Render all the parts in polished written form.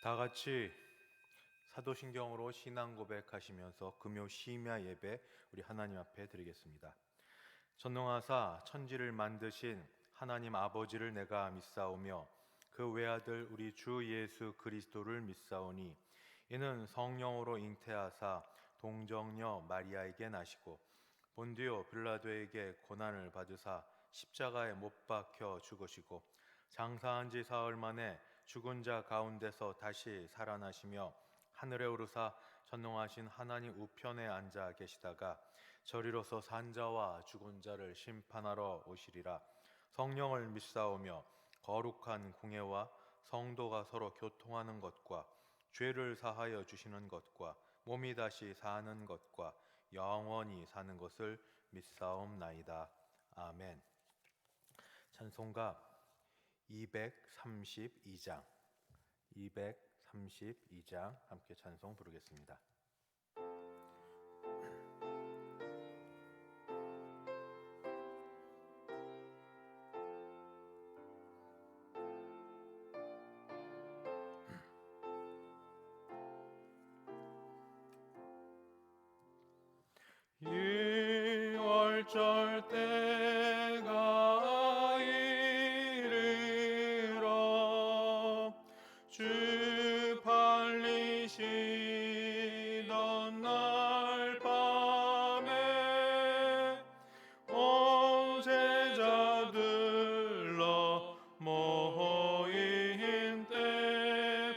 다 같이 사도신경으로 신앙 고백하시면서 금요 심야 예배 우리 하나님 앞에 드리겠습니다. 전능하사 천지를 만드신 하나님 아버지를 내가 믿사오며 그 외아들 우리 주 예수 그리스도를 믿사오니 이는 성령으로 잉태하사 동정녀 마리아에게 나시고 본디오 빌라도에게 고난을 받으사 십자가에 못 박혀 죽으시고 장사한 지 사흘 만에 죽은 자 가운데서 다시 살아나시며 하늘에 오르사 전능하신 하나님 우편에 앉아 계시다가 저리로서 산자와 죽은 자를 심판하러 오시리라. 성령을 믿사오며 거룩한 공예와 성도가 서로 교통하는 것과 죄를 사하여 주시는 것과 몸이 다시 사는 것과 영원히 사는 것을 믿사옵나이다. 아멘. 찬송가 232장 함께 찬송 부르겠습니다. 유월절 때가 이르러 주 팔리시던 날 밤에 온 제자들러 모인 때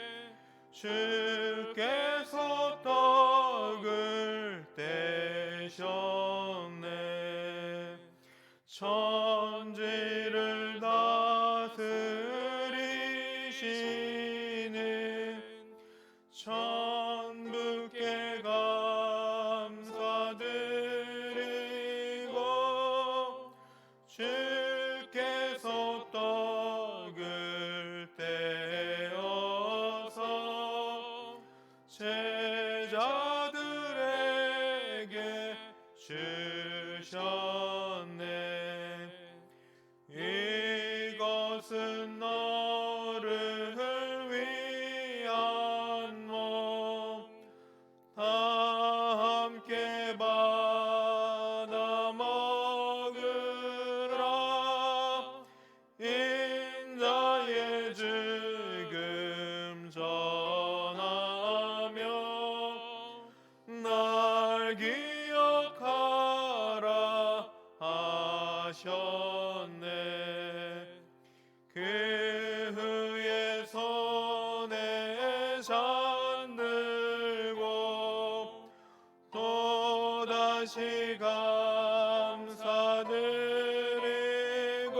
주께서 떡을 떼셨네. 천지를 다스리시는 천부께 감사드리고 주께서 떡을 떼어서 제자들에게 주셨네. 이것은 너를 위한 몸, 다 함께 받아 먹으라. 인자의 죽음 전하며 날 기억하라 하셨네. 그 후에 손에 잔 들고 또다시 감사드리고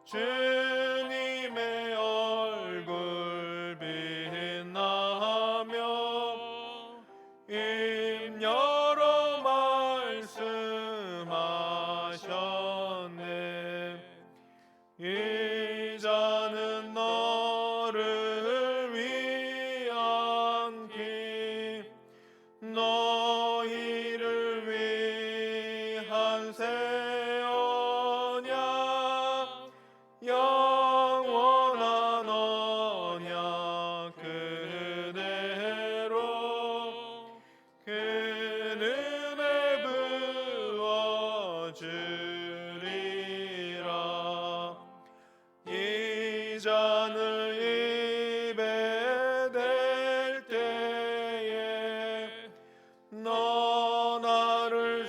주님의 얼굴 빛나며 입녀로 말씀하셨네. 이자는 너를 위한 기, 너희를 위한 새언약, 영원한 언약 그대로 그 은혜 부어주리라. 이 잔을 입에 댈 때에 너 나를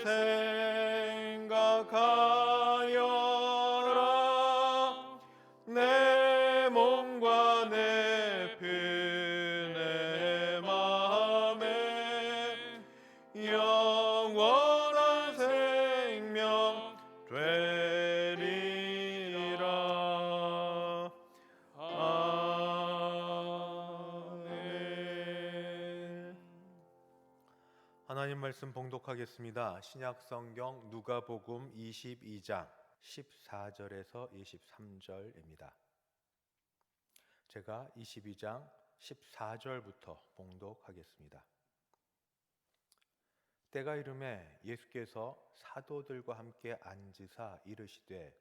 생각하여라. 내 몸과 내 피 내 맘에 영원한 생명 되리라. 아멘. 하나님 말씀 봉독하겠습니다. 신약성경 누가복음 22장 14절에서 23절입니다. 제가 22장 14절부터 봉독하겠습니다. 때가 이르매 예수께서 사도들과 함께 앉으사 이르시되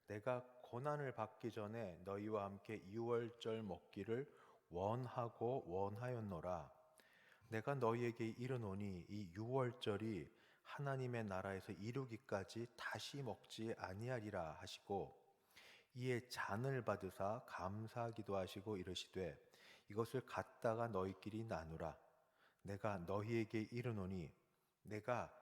내가 고난을 받기 전에 너희와 함께 유월절 먹기를 원하고 원하였노라. 내가 너희에게 이르노니 이 유월절이 하나님의 나라에서 이루기까지 다시 먹지 아니하리라 하시고, 이에 잔을 받으사 감사하기도 하시고 이르시되, 이것을 갖다가 너희끼리 나누라. 내가 너희에게 이르노니 내가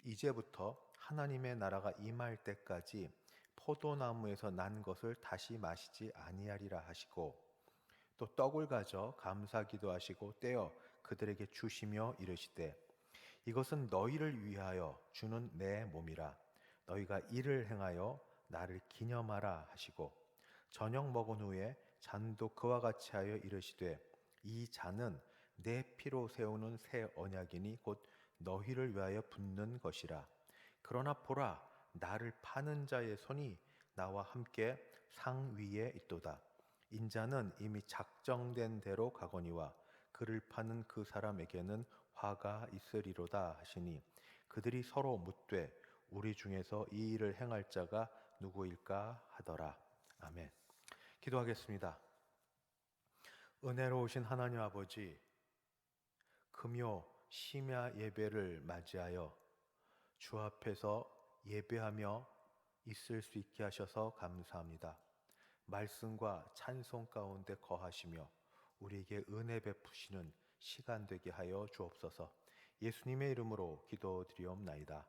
이제부터 하나님의 나라가 임할 때까지 포도나무에서 난 것을 다시 마시지 아니하리라 하시고, 또 떡을 가져 감사기도 하시고 떼어 그들에게 주시며 이르시되, 이것은 너희를 위하여 주는 내 몸이라. 너희가 이를 행하여 나를 기념하라 하시고, 저녁 먹은 후에 잔도 그와 같이 하여 이르시되, 이 잔은 내 피로 세우는 새 언약이니 곧 너희를 위하여 붓는 것이라. 그러나 보라, 나를 파는 자의 손이 나와 함께 상 위에 있도다. 인자는 이미 작정된 대로 가거니와 그를 파는 그 사람에게는 화가 있으리로다 하시니, 그들이 서로 묻되 우리 중에서 이 일을 행할 자가 누구일까 하더라. 아멘. 기도하겠습니다. 은혜로우신 하나님 아버지, 금요 심야 예배를 맞이하여 주 앞에서 예배하며 있을 수 있게 하셔서 감사합니다. 말씀과 찬송 가운데 거하시며 우리에게 은혜 베푸시는 시간 되게 하여 주옵소서. 예수님의 이름으로 기도드리옵나이다.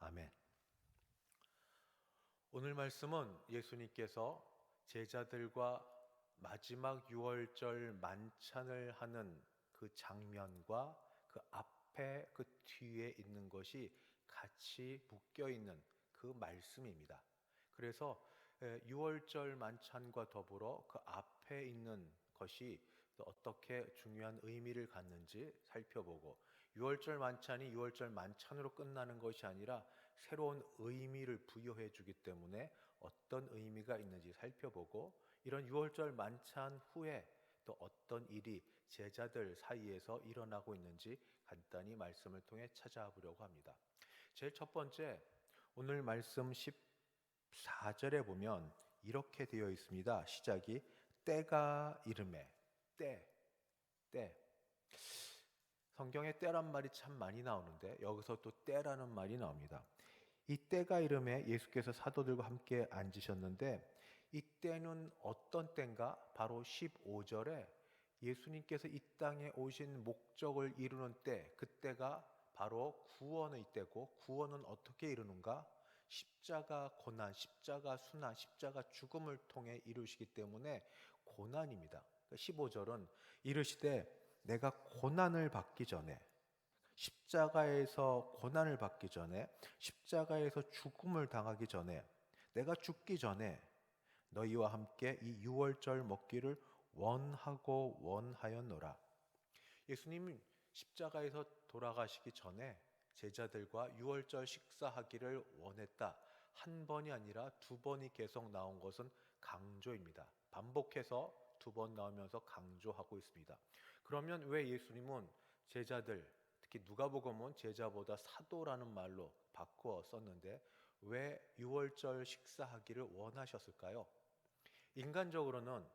아멘. 오늘 말씀은 예수님께서 제자들과 마지막 유월절 만찬을 하는 그 장면과 그 앞에 그 뒤에 있는 것이 같이 묶여 있는 그 말씀입니다. 그래서 유월절 만찬과 더불어 그 앞에 있는 것이 어떻게 중요한 의미를 갖는지 살펴보고, 유월절 만찬이 유월절 만찬으로 끝나는 것이 아니라 새로운 의미를 부여해 주기 때문에 어떤 의미가 있는지 살펴보고, 이런 유월절 만찬 후에 또 어떤 일이 제자들 사이에서 일어나고 있는지 간단히 말씀을 통해 찾아보려고 합니다. 제일 첫 번째, 오늘 말씀 14절에 보면 이렇게 되어 있습니다. 시작이 때가 이르매. 때. 성경에 때란 말이 참 많이 나오는데 여기서 또 때라는 말이 나옵니다. 이 때가 이르매 예수께서 사도들과 함께 앉으셨는데, 이 때는 어떤 때인가? 바로 15절에 예수님께서 이 땅에 오신 목적을 이루는 때, 그때가 바로 구원의 때고, 구원은 어떻게 이루는가? 십자가 고난, 십자가 순환, 십자가 죽음을 통해 이루시기 때문에 고난입니다. 15절은 이르시되, 내가 고난을 받기 전에, 십자가에서 고난을 받기 전에, 십자가에서 죽음을 당하기 전에, 내가 죽기 전에 너희와 함께 이 유월절 먹기를 원하고 원하였노라. 예수님은 십자가에서 돌아가시기 전에 제자들과 유월절 식사하기를 원했다. 한 번이 아니라 두 번이 계속 나온 것은 강조입니다. 반복해서 두 번 나오면서 강조하고 있습니다. 그러면 왜 예수님은 제자들, 특히 누가복음은 제자보다 사도라는 말로 바꾸어 썼는데 왜 유월절 식사하기를 원하셨을까요? 인간적으로는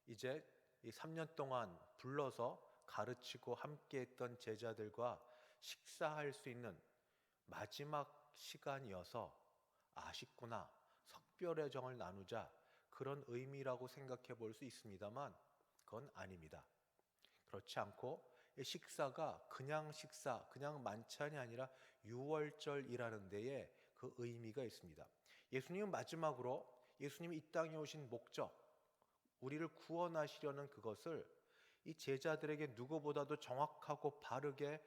이제 이 3년 동안 불러서 가르치고 함께했던 제자들과 식사할 수 있는 마지막 시간이어서 아쉽구나, 석별의 정을 나누자, 그런 의미라고 생각해 볼 수 있습니다만 그건 아닙니다. 그렇지 않고 식사가 그냥 식사, 그냥 만찬이 아니라 유월절이라는 데에 그 의미가 있습니다. 예수님은 마지막으로 예수님이 이 땅에 오신 목적, 우리를 구원하시려는 그것을 이 제자들에게 누구보다도 정확하고 바르게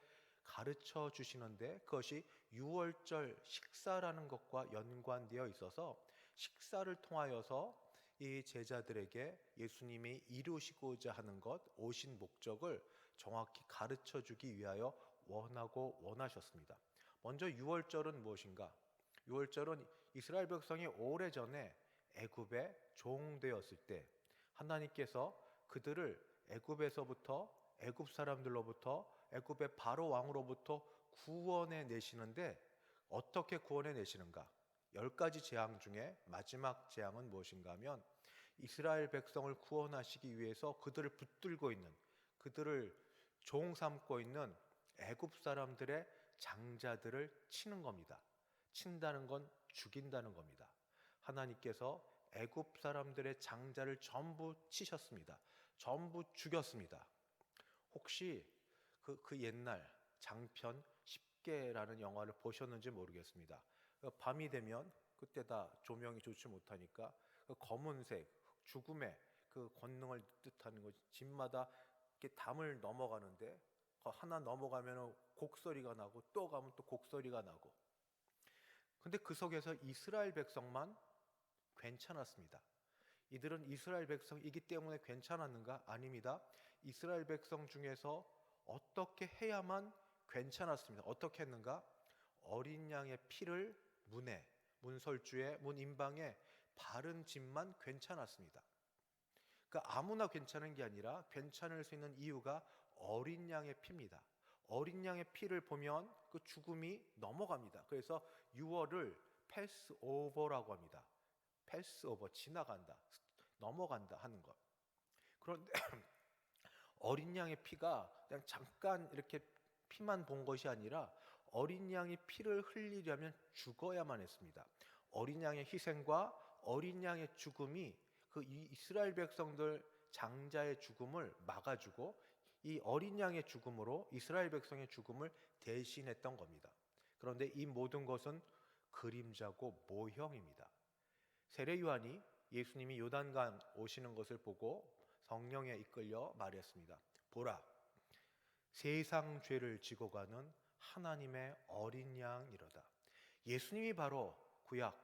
가르쳐 주시는데, 그것이 유월절 식사라는 것과 연관되어 있어서 식사를 통하여서 이 제자들에게 예수님이 이루시고자 하는 것, 오신 목적을 정확히 가르쳐 주기 위하여 원하고 원하셨습니다. 먼저 유월절은 무엇인가? 유월절은 이스라엘 백성이 오래전에 애굽에 종되었을 때 하나님께서 그들을 애굽에서부터, 애굽 사람들로부터, 애굽의 바로 왕으로부터 구원해 내시는데, 어떻게 구원해 내시는가? 10가지 재앙 중에 마지막 재앙은 무엇인가 하면 이스라엘 백성을 구원하시기 위해서 그들을 붙들고 있는, 그들을 종 삼고 있는 애굽 사람들의 장자들을 치는 겁니다. 친다는 건 죽인다는 겁니다. 하나님께서 애굽 사람들의 장자를 전부 치셨습니다. 전부 죽였습니다. 혹시 그 옛날 장편 10개라는 영화를 보셨는지 모르겠습니다. 밤이 되면 그때 다 조명이 좋지 못하니까 그 검은색 죽음의 그 권능을 뜻하는 거 집마다 이렇게 담을 넘어가는데 하나 넘어가면 곡소리가 나고 또 가면 또 곡소리가 나고, 근데 그 속에서 이스라엘 백성만 괜찮았습니다. 이들은 이스라엘 백성이기 때문에 괜찮았는가? 아닙니다. 이스라엘 백성 중에서 어떻게 해야만 괜찮았습니다. 어떻게 했는가? 어린 양의 피를 문에, 문설주에, 문인방에 바른 집만 괜찮았습니다. 그러니까 아무나 괜찮은 게 아니라 괜찮을 수 있는 이유가 어린 양의 피입니다. 어린 양의 피를 보면 그 죽음이 넘어갑니다. 그래서 6월을 패스오버라고 합니다. 패스오버, 지나간다, 넘어간다 하는 것. 그런데 어린 양의 피가 그냥 잠깐 이렇게 피만 본 것이 아니라 어린 양이 피를 흘리려면 죽어야만 했습니다. 어린 양의 희생과 어린 양의 죽음이 그 이스라엘 백성들 장자의 죽음을 막아주고 이 어린 양의 죽음으로 이스라엘 백성의 죽음을 대신했던 겁니다. 그런데 이 모든 것은 그림자고 모형입니다. 세례 요한이 예수님이 요단강 오시는 것을 보고 성령에 이끌려 말했습니다. 보라, 세상 죄를 지고 가는 하나님의 어린 양이로다. 예수님이 바로 구약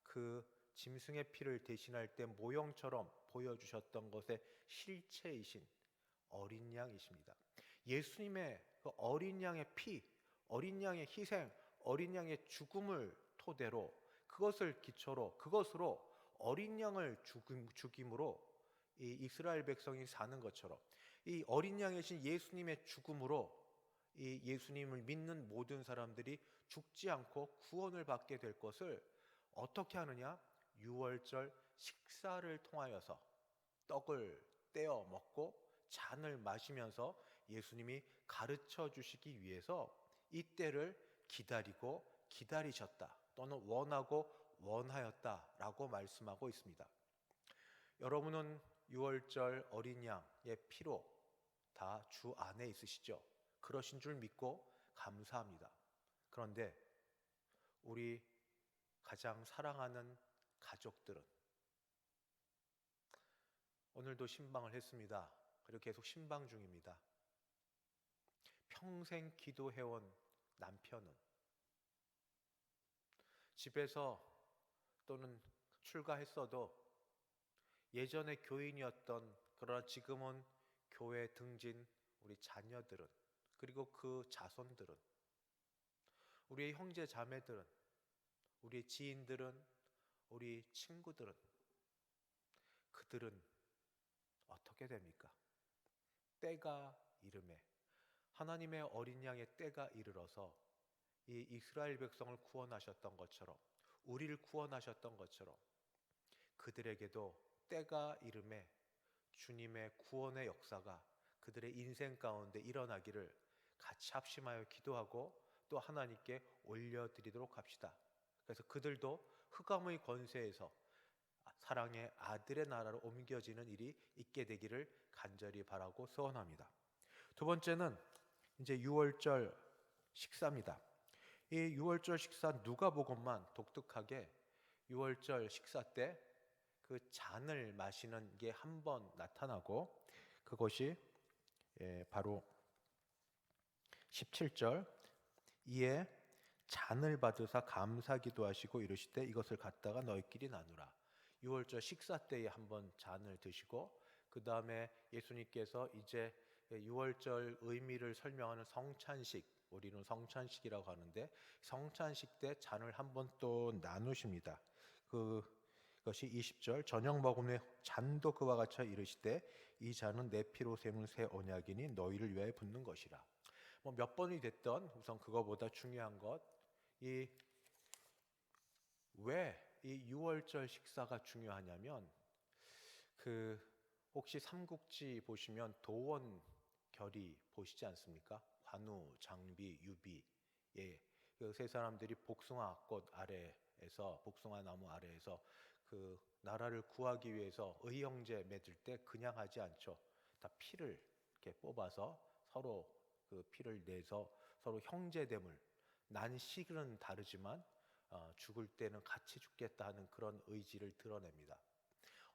그 짐승의 피를 대신할 때 모형처럼 보여주셨던 것의 실체이신 어린 양이십니다. 예수님의 그 어린 양의 피, 어린 양의 희생, 어린 양의 죽음을 토대로 그것을 기초로 그것으로 어린 양을 죽임으로 이 이스라엘 백성이 사는 것처럼 이 어린 양이신 예수님의 죽음으로 이 예수님을 믿는 모든 사람들이 죽지 않고 구원을 받게 될 것을 어떻게 하느냐? 유월절 식사를 통하여서 떡을 떼어 먹고 잔을 마시면서 예수님이 가르쳐 주시기 위해서 이 때를 기다리고 기다리셨다 또는 원하고 원하였다라고 말씀하고 있습니다. 여러분은 유월절 어린 양의 피로 다 주 안에 있으시죠? 그러신 줄 믿고 감사합니다. 그런데 우리 가장 사랑하는 가족들은 오늘도 신방을 했습니다. 그리고 계속 신방 중입니다. 평생 기도해온 남편은 집에서 또는 출가했어도 예전에 교인이었던 그러나 지금은 교회 등진 우리 자녀들은 그리고 그 자손들은 우리의 형제 자매들은 우리의 지인들은 우리 친구들은 그들은 어떻게 됩니까? 때가 이름에 하나님의 어린 양의 때가 이르러서 이 이스라엘 백성을 구원하셨던 것처럼 우리를 구원하셨던 것처럼 그들에게도 때가 이름에 주님의 구원의 역사가 그들의 인생 가운데 일어나기를 같이 합심하여 기도하고 또 하나님께 올려드리도록 합시다. 그래서 그들도 흑암의 권세에서 사랑의 아들의 나라로 옮겨지는 일이 있게 되기를 간절히 바라고 소원합니다. 두 번째는 이제 유월절 식사입니다. 이 유월절 식사 누가복음만 독특하게 유월절 식사 때 그 잔을 마시는 게 한 번 나타나고 그것이 바로 17절 이에 잔을 받으사 감사기도 하시고 이르시되 이것을 갖다가 너희끼리 나누라. 유월절 식사 때에 한번 잔을 드시고 그 다음에 예수님께서 이제 유월절 의미를 설명하는 성찬식, 우리는 성찬식이라고 하는데 성찬식 때 잔을 한번 또 나누십니다. 그것이 20절 저녁 먹음에 잔도 그와 같이 이르시되 이 잔은 내 피로 세운 새 언약이니 너희를 위하여 붓는 것이라. 뭐 몇 번이 됐던 우선 그거보다 중요한 것, 왜 이 유월절 식사가 중요하냐면 그 혹시 삼국지 보시면 도원 결의 보시지 않습니까? 관우, 장비, 유비. 예. 그 세 사람들이 복숭아꽃 아래에서 복숭아 나무 아래에서 그 나라를 구하기 위해서 의형제 맺을 때 그냥 하지 않죠. 다 피를 이렇게 뽑아서 서로 그 피를 내서 서로 형제됨을 난식은 다르지만 죽을 때는 같이 죽겠다 하는 그런 의지를 드러냅니다.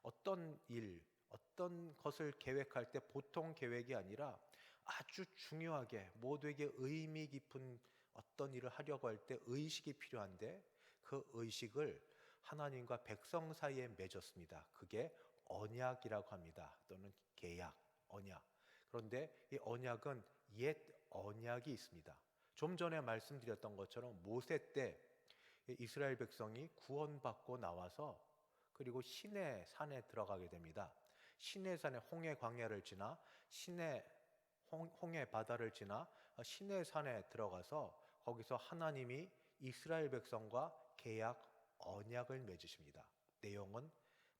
어떤 일, 어떤 것을 계획할 때 보통 계획이 아니라 아주 중요하게 모두에게 의미 깊은 어떤 일을 하려고 할 때 의식이 필요한데 그 의식을 하나님과 백성 사이에 맺었습니다. 그게 언약이라고 합니다. 또는 계약, 언약. 그런데 이 언약은 옛 언약이 있습니다. 좀 전에 말씀드렸던 것처럼 모세 때 이스라엘 백성이 구원받고 나와서 그리고 시내 산에 들어가게 됩니다. 시내 산에 홍해 광야를 지나 홍해 바다를 지나 시내 산에 들어가서 거기서 하나님이 이스라엘 백성과 계약 언약을 맺으십니다. 내용은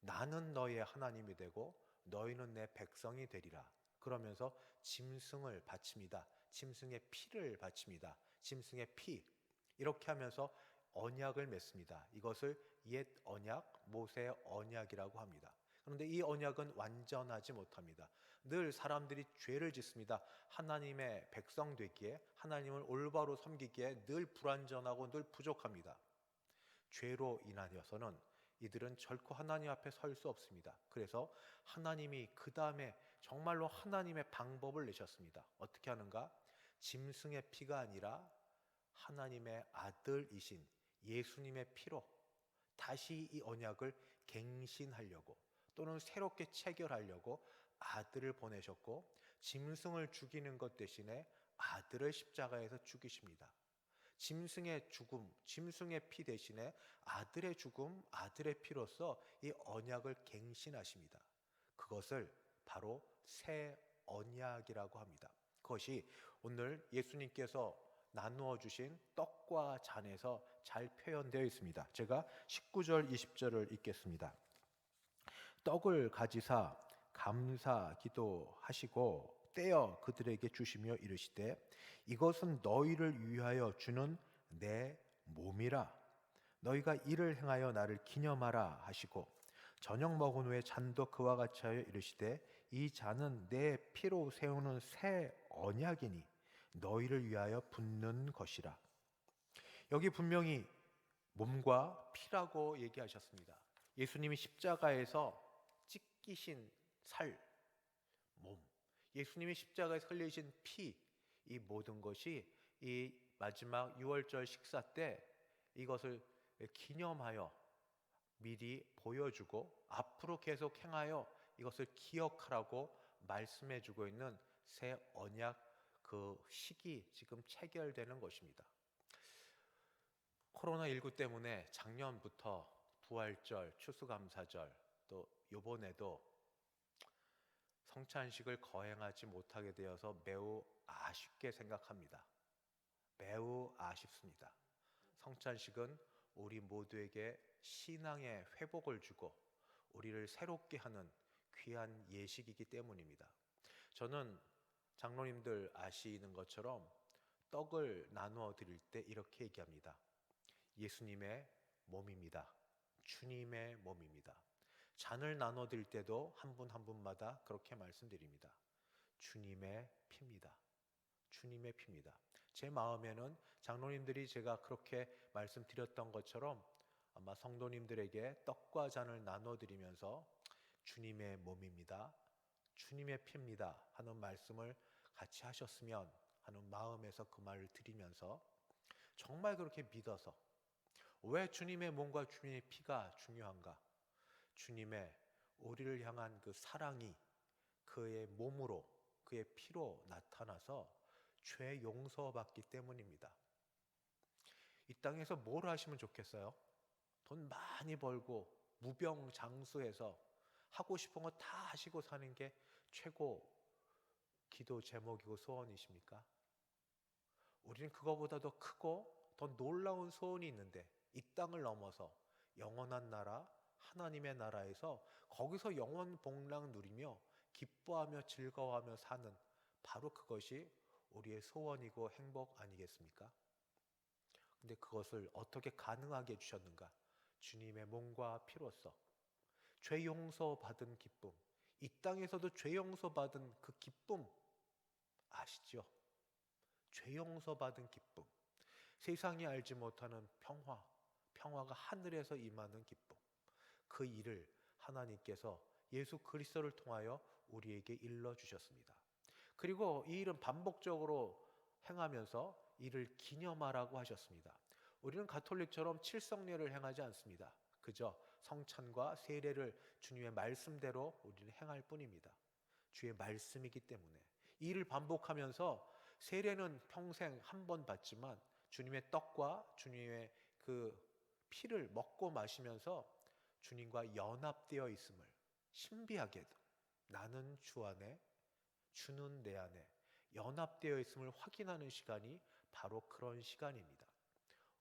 나는 너의 하나님이 되고 너희는 내 백성이 되리라. 그러면서 짐승을 바칩니다. 짐승의 피를 바칩니다. 짐승의 피. 이렇게 하면서 언약을 맺습니다. 이것을 옛 언약, 모세의 언약이라고 합니다. 그런데 이 언약은 완전하지 못합니다. 늘 사람들이 죄를 짓습니다. 하나님의 백성 되기에, 하나님을 올바로 섬기기에 늘 불완전하고 늘 부족합니다. 죄로 인하여서는 이들은 결코 하나님 앞에 설 수 없습니다. 그래서 하나님이 그 다음에 정말로 하나님의 방법을 내셨습니다. 어떻게 하는가? 짐승의 피가 아니라 하나님의 아들이신 예수님의 피로 다시 이 언약을 갱신하려고 또는 새롭게 체결하려고 아들을 보내셨고, 짐승을 죽이는 것 대신에 아들을 십자가에서 죽이십니다. 짐승의 죽음, 짐승의 피 대신에 아들의 죽음, 아들의 피로서 이 언약을 갱신하십니다. 그것을 바로 새 언약이라고 합니다. 그것이 오늘 예수님께서 나누어 주신 떡과 잔에서 잘 표현되어 있습니다. 제가 19절 20절을 읽겠습니다. 떡을 가지사 감사 기도하시고 떼어 그들에게 주시며 이르시되 이것은 너희를 위하여 주는 내 몸이라. 너희가 이를 행하여 나를 기념하라 하시고 저녁 먹은 후에 잔도 그와 같이 하여 이르시되 이 잔은 내 피로 세우는 새 언약이니 너희를 위하여 붓는 것이라. 여기 분명히 몸과 피라고 얘기하셨습니다. 예수님이 십자가에서 찢기신 살, 몸, 예수님이 십자가에서 흘리신 피, 이 모든 것이 이 마지막 유월절 식사 때 이것을 기념하여 미리 보여주고 앞으로 계속 행하여 이것을 기억하라고 말씀해주고 있는 새 언약 그 시기 지금 체결되는 것입니다. 코로나19 때문에 작년부터 부활절, 추수감사절 또 이번에도 성찬식을 거행하지 못하게 되어서 매우 아쉽게 생각합니다. 매우 아쉽습니다. 성찬식은 우리 모두에게 신앙의 회복을 주고 우리를 새롭게 하는 귀한 예식이기 때문입니다. 저는 장로님들 아시는 것처럼 떡을 나누어 드릴 때 이렇게 얘기합니다. 예수님의 몸입니다. 주님의 몸입니다. 잔을 나눠 드릴 때도 한 분 한 분마다 그렇게 말씀드립니다. 주님의 피입니다. 주님의 피입니다. 제 마음에는 장로님들이 제가 그렇게 말씀드렸던 것처럼 아마 성도님들에게 떡과 잔을 나눠 드리면서 주님의 몸입니다. 주님의 피입니다. 하는 말씀을 같이 하셨으면 하는 마음에서 그 말을 드리면서 정말 그렇게 믿어서 왜 주님의 몸과 주님의 피가 중요한가? 주님의 우리를 향한 그 사랑이 그의 몸으로 그의 피로 나타나서 죄 용서받기 때문입니다. 이 땅에서 뭘 하시면 좋겠어요? 돈 많이 벌고 무병장수해서 하고 싶은 거 다 하시고 사는 게 최고 기도 제목이고 소원이십니까? 우리는 그거보다 더 크고 더 놀라운 소원이 있는데 이 땅을 넘어서 영원한 나라 하나님의 나라에서 거기서 영원 복락 누리며 기뻐하며 즐거워하며 사는, 바로 그것이 우리의 소원이고 행복 아니겠습니까? 근데 그것을 어떻게 가능하게 해주셨는가? 주님의 몸과 피로써 죄 용서 받은 기쁨, 이 땅에서도 죄 용서 받은 그 기쁨 아시죠? 죄 용서 받은 기쁨, 세상이 알지 못하는 평화가 하늘에서 임하는 기쁨, 그 일을 하나님께서 예수 그리스도를 통하여 우리에게 일러 주셨습니다. 그리고 이 일은 반복적으로 행하면서 이를 기념하라고 하셨습니다. 우리는 가톨릭처럼 칠성례를 행하지 않습니다. 그저 성찬과 세례를 주님의 말씀대로 우리는 행할 뿐입니다. 주의 말씀이기 때문에 이 일을 반복하면서, 세례는 평생 한 번 받지만 주님의 떡과 주님의 그 피를 먹고 마시면서 주님과 연합되어 있음을, 신비하게도 나는 주 안에 주는 내 안에 연합되어 있음을 확인하는 시간이 바로 그런 시간입니다.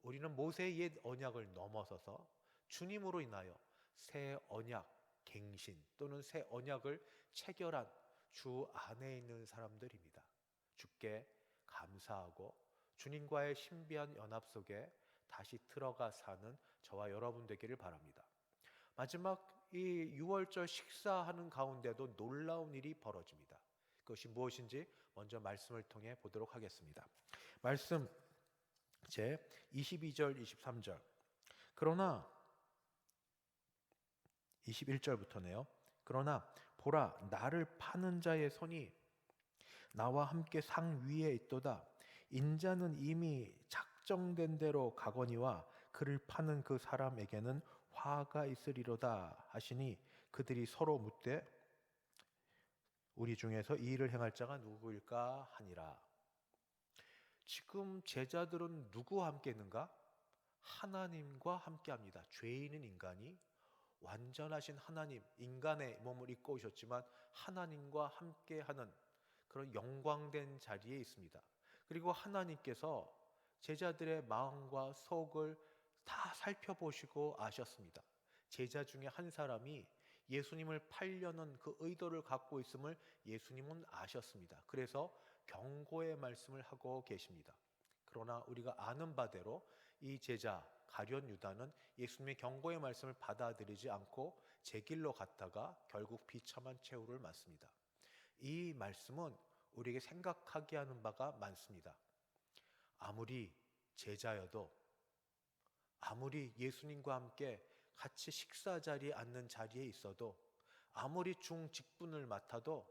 우리는 모세의 옛 언약을 넘어서서 주님으로 인하여 새 언약, 갱신 또는 새 언약을 체결한 주 안에 있는 사람들입니다. 주께 감사하고 주님과의 신비한 연합 속에 다시 들어가 사는 저와 여러분 되기를 바랍니다. 마지막 이 6월절 식사하는 가운데도 놀라운 일이 벌어집니다. 그것이 무엇인지 먼저 말씀을 통해 보도록 하겠습니다. 말씀 제 22절 23절. 그러나 21절부터네요. 그러나 보라, 나를 파는 자의 손이 나와 함께 상 위에 있도다. 인자는 이미 작정된 대로 가거니와 그를 파는 그 사람에게는 화가 있으리로다 하시니, 그들이 서로 묻되 우리 중에서 이 일을 행할 자가 누구일까 하니라. 지금 제자들은 누구와 함께 있는가? 하나님과 함께 합니다. 죄인은 인간이 완전하신 하나님, 인간의 몸을 입고 오셨지만 하나님과 함께하는 그런 영광된 자리에 있습니다. 그리고 하나님께서 제자들의 마음과 속을 다 살펴보시고 아셨습니다. 제자 중에 한 사람이 예수님을 팔려는 그 의도를 갖고 있음을 예수님은 아셨습니다. 그래서 경고의 말씀을 하고 계십니다. 그러나 우리가 아는 바대로 이 제자 가룟 유다는 예수님의 경고의 말씀을 받아들이지 않고 제 길로 갔다가 결국 비참한 최후를 맞습니다. 이 말씀은 우리에게 생각하게 하는 바가 많습니다. 아무리 제자여도, 아무리 예수님과 함께 같이 식사 자리에 앉는 자리에 있어도, 아무리 중직분을 맡아도,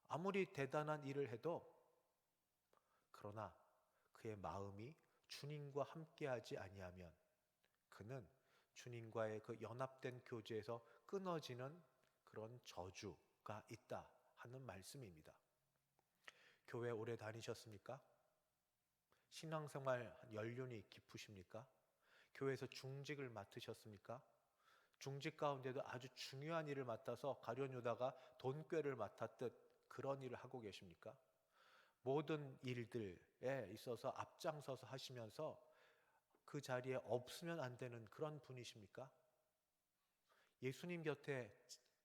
아무리 대단한 일을 해도, 그러나 그의 마음이 주님과 함께하지 아니하면 그는 주님과의 그 연합된 교제에서 끊어지는 그런 저주가 있다 하는 말씀입니다. 교회 오래 다니셨습니까? 신앙생활 연륜이 깊으십니까? 교회에서 중직을 맡으셨습니까? 중직 가운데도 아주 중요한 일을 맡아서 가룟 유다가 돈꾀를 맡았듯 그런 일을 하고 계십니까? 모든 일들에 있어서 앞장서서 하시면서 그 자리에 없으면 안 되는 그런 분이십니까? 예수님 곁에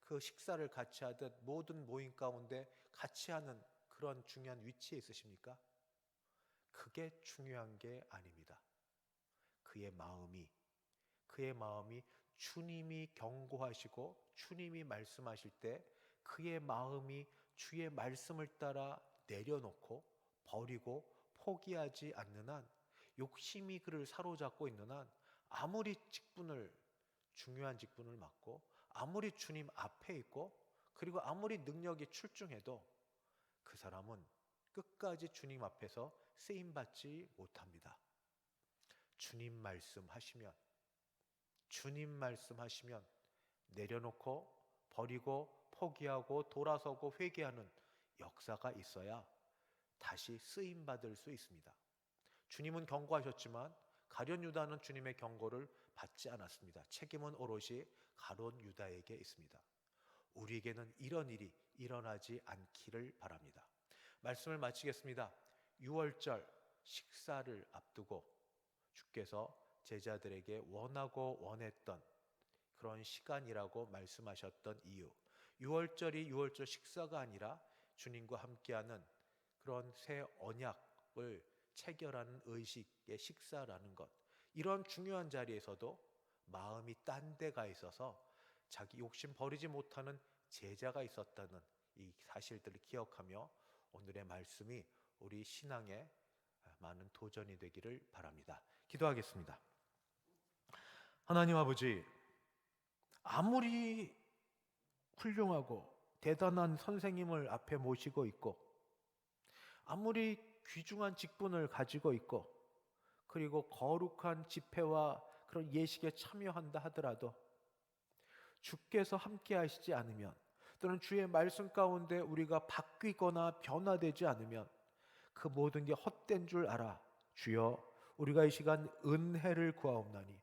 그 식사를 같이 하듯 모든 모임 가운데 같이 하는 그런 중요한 위치에 있으십니까? 그게 중요한 게 아닙니다. 그의 마음이 주님이 경고하시고 주님이 말씀하실 때 그의 마음이 주의 말씀을 따라 내려놓고 버리고 포기하지 않는 한, 욕심이 그를 사로잡고 있는 한, 아무리 중요한 직분을 맡고 아무리 주님 앞에 있고 그리고 아무리 능력이 출중해도 그 사람은 끝까지 주님 앞에서 쓰임받지 못합니다. 주님 말씀하시면 내려놓고 버리고 포기하고 돌아서고 회개하는 역사가 있어야 다시 쓰임받을 수 있습니다. 주님은 경고하셨지만 가룟 유다는 주님의 경고를 받지 않았습니다. 책임은 오롯이 가룟 유다에게 있습니다. 우리에게는 이런 일이 일어나지 않기를 바랍니다. 말씀을 마치겠습니다. 6월절 식사를 앞두고 주께서 제자들에게 원하고 원했던 그런 시간이라고 말씀하셨던 이유, 6월절이 6월절 식사가 아니라 주님과 함께하는 그런 새 언약을 체결하는 의식의 식사라는 것, 이런 중요한 자리에서도 마음이 딴 데가 있어서 자기 욕심 버리지 못하는 제자가 있었다는 이 사실들을 기억하며 오늘의 말씀이 우리 신앙에 많은 도전이 되기를 바랍니다. 기도하겠습니다. 하나님 아버지, 아무리 훌륭하고 대단한 선생님을 앞에 모시고 있고, 아무리 귀중한 직분을 가지고 있고, 그리고 거룩한 집회와 그런 예식에 참여한다 하더라도 주께서 함께 하시지 않으면, 또는 주의 말씀 가운데 우리가 바뀌거나 변화되지 않으면 그 모든 게 헛된 줄 알아. 주여, 우리가 이 시간 은혜를 구하옵나니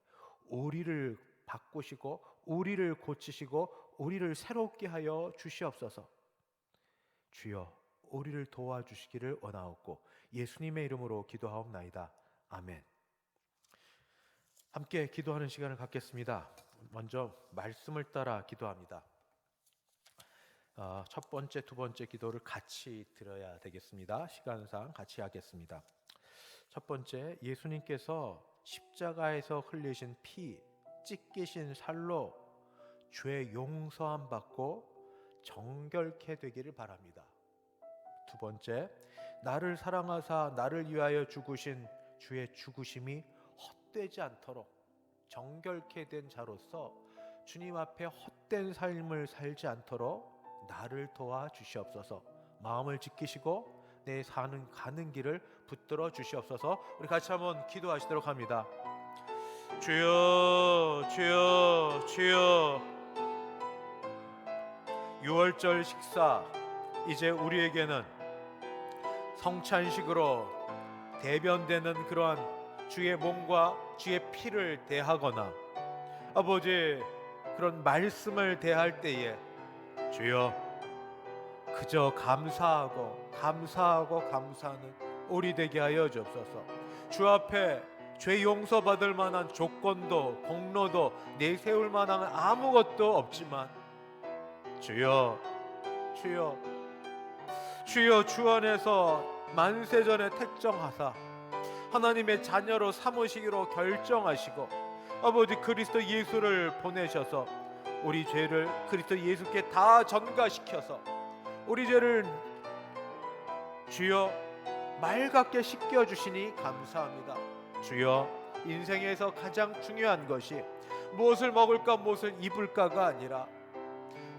우리를 바꾸시고 우리를 고치시고 우리를 새롭게 하여 주시옵소서. 주여, 우리를 도와주시기를 원하옵고 예수님의 이름으로 기도하옵나이다. 아멘. 함께 기도하는 시간을 갖겠습니다. 먼저 말씀을 따라 기도합니다. 첫 번째, 두 번째 기도를 같이 드려야 되겠습니다. 시간상 같이 하겠습니다. 첫 번째, 예수님께서 십자가에서 흘리신 피, 찢기신 살로 죄 용서함 받고 정결케 되기를 바랍니다. 두 번째, 나를 사랑하사 나를 위하여 죽으신 주의 죽으심이 헛되지 않도록 정결케 된 자로서 주님 앞에 헛된 삶을 살지 않도록 나를 도와 주시옵소서. 마음을 지키시고 내 가는 길을 붙들어 주시옵소서. 우리 같이 한번 기도하시도록 합니다. 주여, 주여, 주여. 6월절 식사, 이제 우리에게는 성찬식으로 대변되는 그러한 주의 몸과 주의 피를 대하거나, 아버지, 그런 말씀을 대할 때에 주여, 그저 감사하고 감사하는 우리 되게 하여 주옵소서. 주 앞에 죄 용서받을 만한 조건도 공로도 내세울 만한 아무것도 없지만 주여, 주여, 주여, 주 안에서 만세전에 택정하사 하나님의 자녀로 삼으시기로 결정하시고 아버지 그리스도 예수를 보내셔서 우리 죄를 그리스도 예수께 다 전가시켜서 우리 죄를 주여 맑게 씻겨주시니 감사합니다. 주여, 인생에서 가장 중요한 것이 무엇을 먹을까 무엇을 입을까가 아니라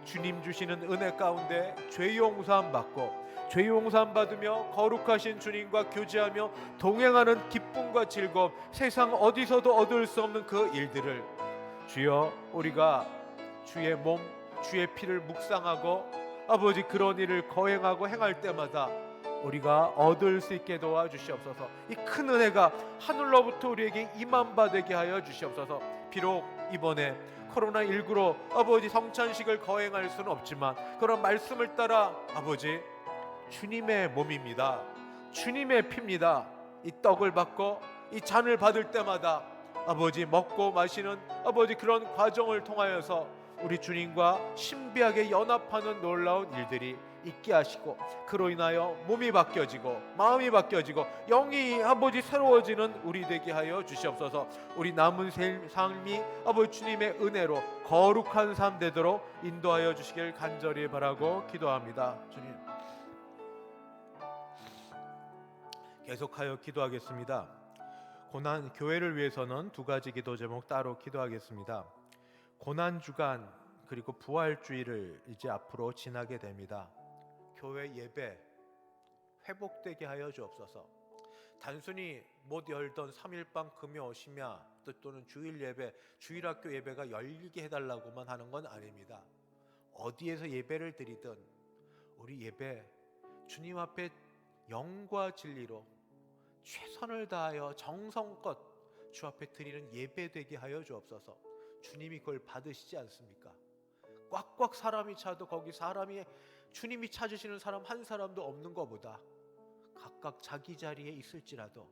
주님 주시는 은혜 가운데 죄 용서함 받고 죄 용서함 받으며 거룩하신 주님과 교제하며 동행하는 기쁨과 즐거움, 세상 어디서도 얻을 수 없는 그 일들을 주여 우리가 주의 몸 주의 피를 묵상하고 아버지 그런 일을 거행하고 행할 때마다 우리가 얻을 수 있게 도와주시옵소서. 이 큰 은혜가 하늘로부터 우리에게 임함바 되게 하여 주시옵소서. 비록 이번에 코로나19로 아버지 성찬식을 거행할 수는 없지만 그런 말씀을 따라 아버지 주님의 몸입니다. 주님의 피입니다. 이 떡을 받고 이 잔을 받을 때마다 아버지 먹고 마시는 아버지 그런 과정을 통하여서 우리 주님과 신비하게 연합하는 놀라운 일들이 있게 하시고 그로 인하여 몸이 바뀌어지고 마음이 바뀌어지고 영이 아버지 새로워지는 우리 되게 하여 주시옵소서. 우리 남은 삶이 아버지 주님의 은혜로 거룩한 삶 되도록 인도하여 주시길 간절히 바라고 기도합니다. 주님, 계속하여 기도하겠습니다. 고난 교회를 위해서는 두 가지 기도 제목 따로 기도하겠습니다. 고난주간 그리고 부활주의를 이제 앞으로 지나게 됩니다. 교회 예배 회복되게 하여 주옵소서. 단순히 못 열던 3일방 금요 심야 또는 주일 예배 주일학교 예배가 열리게 해달라고만 하는 건 아닙니다. 어디에서 예배를 드리든 우리 예배 주님 앞에 영과 진리로 최선을 다하여 정성껏 주 앞에 드리는 예배 되게 하여 주옵소서. 주님이 그걸 받으시지 않습니까? 꽉꽉 사람이 차도 거기 사람이 주님이 찾으시는 사람 한 사람도 없는 것보다 각각 자기 자리에 있을지라도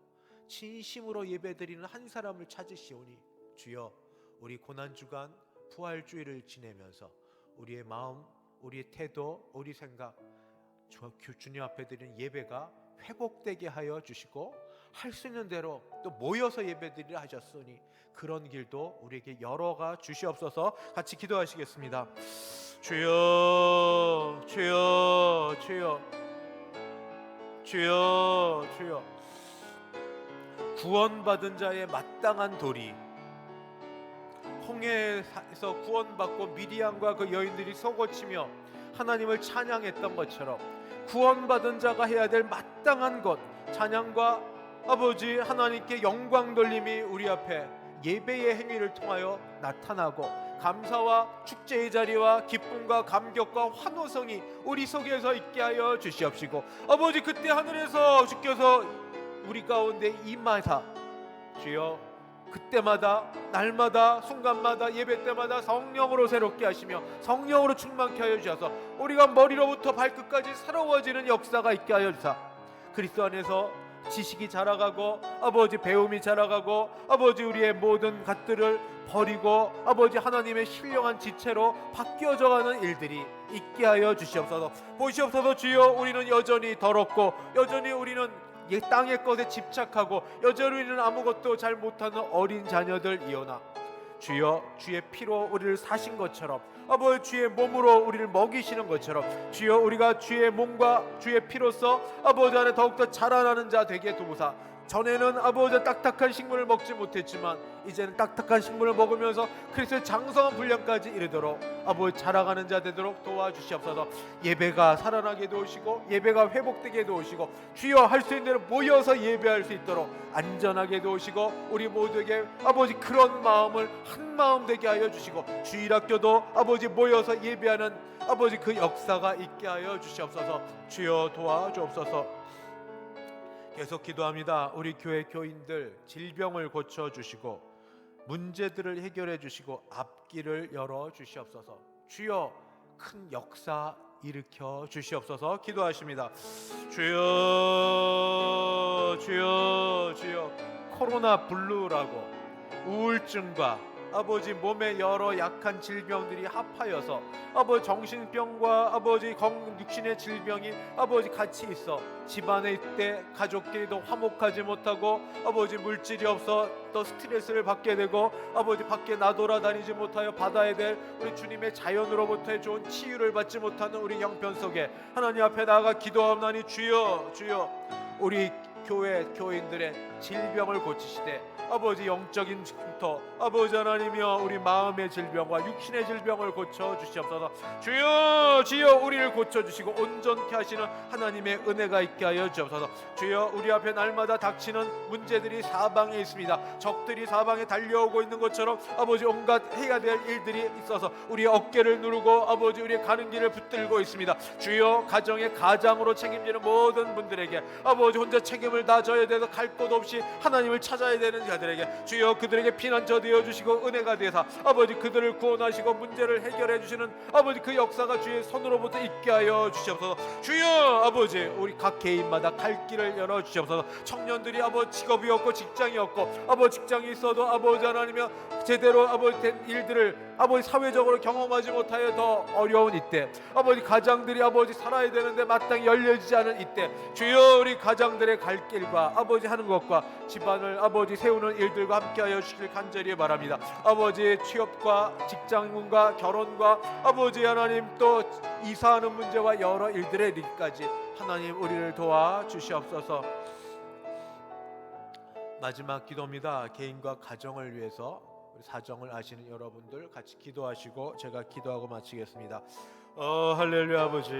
진심으로 예배드리는 한 사람을 찾으시오니 주여 우리 고난주간 부활주의를 지내면서 우리의 마음, 우리의 태도, 우리 생각, 주님 앞에 드리는 예배가 회복되게 하여 주시고 할 수 있는 대로 또 모여서 예배드리라 하셨으니 그런 길도 우리에게 열어가 주시옵소서. 같이 기도하시겠습니다. 주여, 주여, 주여, 주여, 주여. 구원받은 자의 마땅한 도리, 홍해에서 구원받고 미리암과 그 여인들이 서고치며 하나님을 찬양했던 것처럼 구원받은 자가 해야 될 마땅한 것, 찬양과 아버지 하나님께 영광 돌림이 우리 앞에 예배의 행위를 통하여 나타나고 감사와 축제의 자리와 기쁨과 감격과 환호성이 우리 속에서 있게 하여 주시옵시고 아버지 그때 하늘에서 주께서 우리 가운데 임하사 주여 그때마다 날마다 순간마다 예배 때마다 성령으로 새롭게 하시며 성령으로 충만케 하여 주셔서 우리가 머리로부터 발끝까지 새로워지는 역사가 있게 하여 주사 그리스도 안에서 지식이 자라가고 아버지 배움이 자라가고 아버지 우리의 모든 것들을 버리고 아버지 하나님의 신령한 지체로 바뀌어져가는 일들이 있게 하여 주시옵소서. 보시옵소서. 주여 우리는 여전히 더럽고 여전히 우리는 이 땅의 것에 집착하고 여전히 우리는 아무것도 잘 못하는 어린 자녀들이오나 주여 주의 피로 우리를 사신 것처럼 아버지 주의 몸으로 우리를 먹이시는 것처럼 주여 우리가 주의 몸과 주의 피로써 아버지 안에 더욱더 자라나는 자 되게 도우사 전에는 아버지 딱딱한 식물을 먹지 못했지만 이제는 딱딱한 식물을 먹으면서 그리스도의 장성한 분량까지 이르도록 아버지 자라가는 자 되도록 도와주시옵소서. 예배가 살아나게 도우시고 예배가 회복되게 도우시고 주여 할 수 있는 대로 모여서 예배할 수 있도록 안전하게 도우시고 우리 모두에게 아버지 그런 마음을 한 마음 되게 하여 주시고 주일학교도 아버지 모여서 예배하는 아버지 그 역사가 있게 하여 주시옵소서. 주여 도와주옵소서. 계속 기도합니다. 우리 교회 교인들 질병을 고쳐주시고 문제들을 해결해 주시고 앞길을 열어 주시옵소서. 주여 큰 역사 일으켜 주시옵소서. 기도하십니다. 주여 주여 주여 코로나 블루라고 우울증과 아버지 몸의 여러 약한 질병들이 합하여서 아버지 정신병과 아버지 육신의 질병이 아버지 같이 있어 집안에 있대 가족끼리도 화목하지 못하고 아버지 물질이 없어 또 스트레스를 받게 되고 아버지 밖에 나돌아다니지 못하여 받아야 될 우리 주님의 자연으로부터의 좋은 치유를 받지 못하는 우리 형편 속에 하나님 앞에 나아가 기도하옵나니 주여 주여 우리 교회 교인들의 질병을 고치시되 아버지 영적인 증토 아버지 하나님이여 우리 마음의 질병과 육신의 질병을 고쳐주시옵소서. 주여 주여 우리를 고쳐주시고 온전케 하시는 하나님의 은혜가 있게 하여 주옵소서. 주여 우리 앞에 날마다 닥치는 문제들이 사방에 있습니다. 적들이 사방에 달려오고 있는 것처럼 아버지 온갖 해야 될 일들이 있어서 우리의 어깨를 누르고 아버지 우리의 가는 길을 붙들고 있습니다. 주여 가정의 가장으로 책임지는 모든 분들에게 아버지 혼자 책임을 다 져야 돼서 갈 곳 없이 하나님을 찾아야 되는 자들에게 주여 그들에게 피난처 되어 주시고 은혜가 되사 아버지 그들을 구원하시고 문제를 해결해 주시는 아버지 그 역사가 주의 손으로부터 있게 하여 주시옵소서. 주여 아버지 우리 각 개인마다 갈 길을 열어 주시옵소서. 청년들이 아버지 직업이 없고 직장이 없고 아버지 직장이 있어도 아버지 하나님이여 제대로 아버지 된 일들을 아버지 사회적으로 경험하지 못하여 더 어려운 이때 아버지 가장들이 아버지 살아야 되는데 마땅히 열려지지 않은 이때 주여 우리 가장들의 갈 길과 아버지 하는 것과 집안을 아버지 세우는 일들과 함께하여 주시길 간절히 바랍니다. 아버지 취업과 직장문과 결혼과 아버지 하나님 또 이사하는 문제와 여러 일들에 이르기까지 하나님 우리를 도와주시옵소서. 마지막 기도입니다. 개인과 가정을 위해서 사정을 아시는 여러분들 같이 기도하시고 제가 기도하고 마치겠습니다. 할렐루야. 아버지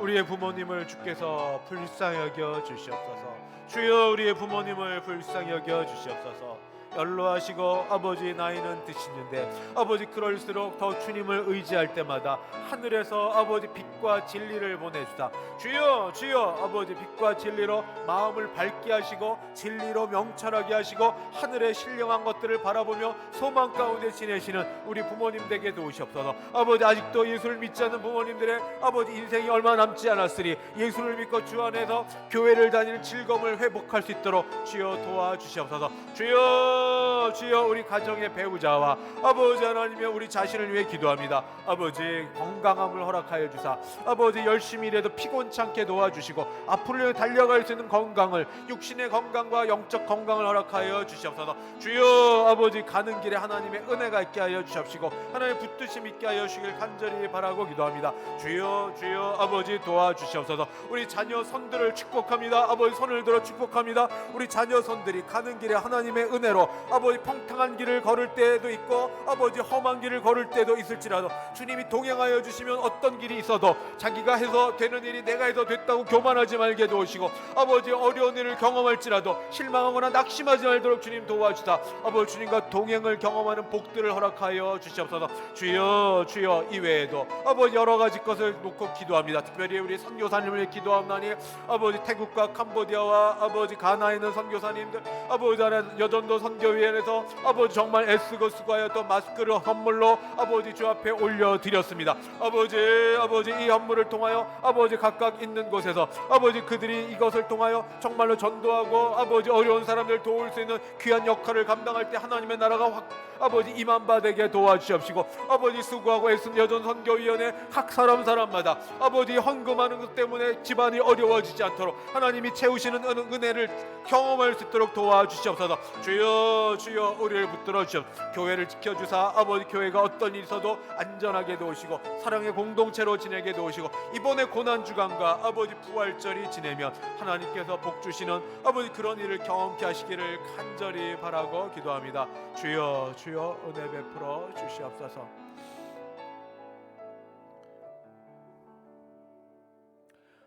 우리의 부모님을 주께서 불쌍히 여겨 주시옵소서. 주여 우리의 부모님을 불쌍히 여겨 주시옵소서. 연로하시고 아버지 나이는 드시는데 아버지 그럴수록 더 주님을 의지할 때마다 하늘에서 아버지 빛과 진리를 보내주사 주여 주여 아버지 빛과 진리로 마음을 밝게 하시고 진리로 명철하게 하시고 하늘의 신령한 것들을 바라보며 소망 가운데 지내시는 우리 부모님 되게 도우시옵소서. 아버지 아직도 예수를 믿지 않는 부모님들의 아버지 인생이 얼마 남지 않았으니 예수를 믿고 주 안에서 교회를 다니는 즐거움을 회복할 수 있도록 주여 도와주시옵소서. 주여 주여 주여 우리 가정의 배우자와 아버지 하나님의 우리 자신을 위해 기도합니다. 아버지 건강함을 허락하여 주사 아버지 열심히 일해도 피곤치 않게 도와주시고 앞으로 달려갈 수 있는 건강을 육신의 건강과 영적 건강을 허락하여 주시옵소서. 주여 아버지 가는 길에 하나님의 은혜가 있게 하여 주시옵시고 하나님의 붙드심 있게 하여 주시길 간절히 바라고 기도합니다. 주여 주여 아버지 도와주시옵소서. 우리 자녀 손들을 축복합니다. 아버지 손을 들어 축복합니다. 우리 자녀 손들이 가는 길에 하나님의 은혜로 아버지 평탄한 길을 걸을 때도 있고 아버지 험한 길을 걸을 때도 있을지라도 주님이 동행하여 주시면 어떤 길이 있어도 자기가 해서 되는 일이 내가 해서 됐다고 교만하지 말게 도우시고 아버지 어려운 일을 경험할지라도 실망하거나 낙심하지 말도록 주님 도와주사 아버지 주님과 동행을 경험하는 복들을 허락하여 주시옵소서. 주여 주여 이외에도 아버지 여러 가지 것을 놓고 기도합니다. 특별히 우리 선교사님을 기도하옵나니 아버지 태국과 캄보디아와 아버지 가나에 있는 선교사님들 아버지 여전도 선교위원회에서 아버지 정말 애쓰고 수고하여 또 마스크를 선물로 아버지 주 앞에 올려드렸습니다. 아버지 이 선물을 통하여 아버지 각각 있는 곳에서 아버지 그들이 이것을 통하여 정말로 전도하고 아버지 어려운 사람들 도울 수 있는 귀한 역할을 감당할 때 하나님의 나라가 아버지 임한바되게 도와주시옵시고 아버지 수고하고 애쓴 여전 선교위원회 각 사람마다 아버지 헌금하는 것 때문에 집안이 어려워지지 않도록 하나님이 채우시는 은혜를 경험할 수 있도록 도와주시옵소서. 주여 주여 우리를 붙들어 주시옵소서. 교회를 지켜주사 아버지 교회가 어떤 일이 있어도 안전하게 도우시고 사랑의 공동체로 지내게 도우시고 이번에 고난주간과 아버지 부활절이 지내면 하나님께서 복 주시는 아버지 그런 일을 경험케 하시기를 간절히 바라고 기도합니다. 주여 주여 은혜 베풀어 주시옵소서.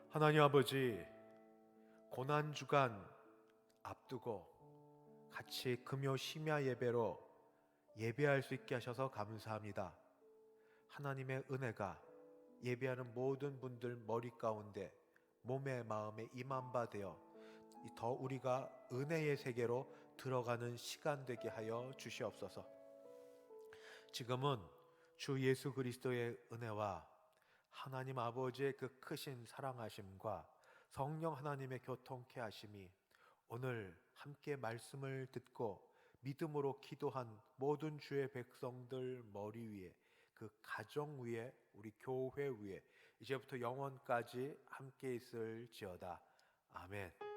하나님 아버지 고난주간 앞두고 같이 금요 심야 예배로 예배할 수 있게 하셔서 감사합니다. 하나님의 은혜가 예배하는 모든 분들 머리 가운데 몸에 마음에 임한 바 되어 더 우리가 은혜의 세계로 들어가는 시간 되게 하여 주시옵소서. 지금은 주 예수 그리스도의 은혜와 하나님 아버지의 그 크신 사랑하심과 성령 하나님의 교통케 하심이 오늘 함께 말씀을 듣고 믿음으로 기도한 모든 주의 백성들 머리 위에 그 가정 위에 우리 교회 위에 이제부터 영원까지 함께 있을지어다. 아멘.